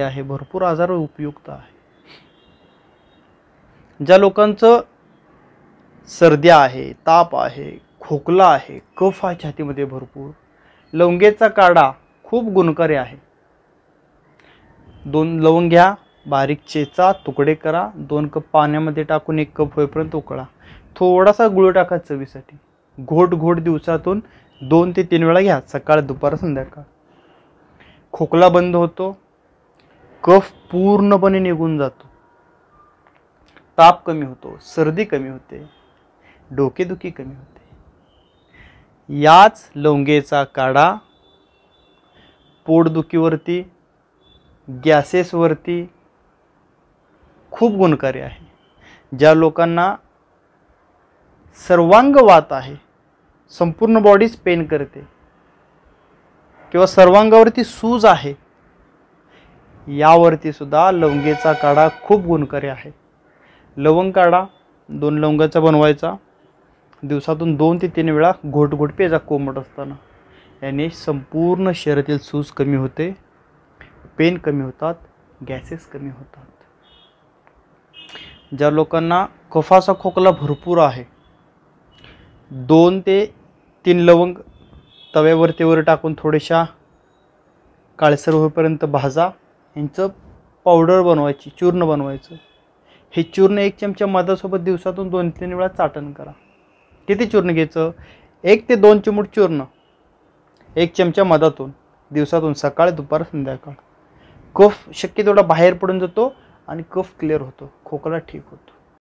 आहे, भरपूर आजार उपयुक्त आहे. ज्या लोकांचं सर्दी आहे, ताप आहे, खोकला आहे, कफ आहे छातीमध्ये भरपूर, लवंगेचा काढा खूप गुणकारी आहे. 2 लवंग घ्या, बारीक चेचा, तुकडे करा, 2 कप पाण्यामध्ये टाकून 1 कप होईपर्यंत उकळा. थोडासा गुळ टाका चवीसाठी. घोट घोट दिवसातून 2 ते 3 वेळा घ्या, सकाळ, दुपार, संध्याकाळ. खोकला बंद होतो, कफ पूर्णपणे निघून जातो, ताप कमी होतो, सर्दी कमी होते, डोकेदुखी कमी होते. याच लवंगेचा काढा पोटदुखीवरती, गॅसेसवरती खूप गुणकारी आहे. ज्या लोकांना सर्वांग वात आहे, संपूर्ण बॉडीज पेन करते किंवा सर्वांगावरती सूज आहे, यावरती सुद्धा लवंगेचा काढा खूप गुणकारी आहे. लवंग काढा 2 लवंगाचा बनवायचा, दिवसातून 2 ते 3 वेळा घोट घोट प्यायचा कोमट असताना. याने संपूर्ण शरीरातील सूज कमी होते, पेन कमी होतात, गॅसेस कमी होतात. ज्या लोकांना कफाचा खोकला भरपूर आहे, 2 ते 3 लवंग तव्यावरती वर टाकून थोड्याशा काळसर होईपर्यंत भाजा. यांचं पावडर बनवायची, चूर्ण बनवायचं. हे चूर्ण 1 चमचा मधासोबत दिवसातून 2-3 वेळा चाटण करा. किती चूर्ण घ्यायचं? 1 ते 2 चिमूट चूर्ण 1 चमचा मधातून दिवसातून, सकाळ, दुपार, संध्याकाळ. कफ शक्य तेवढा बाहेर पडून जातो आणि कफ क्लिअर होतो, खोकला ठीक होतो.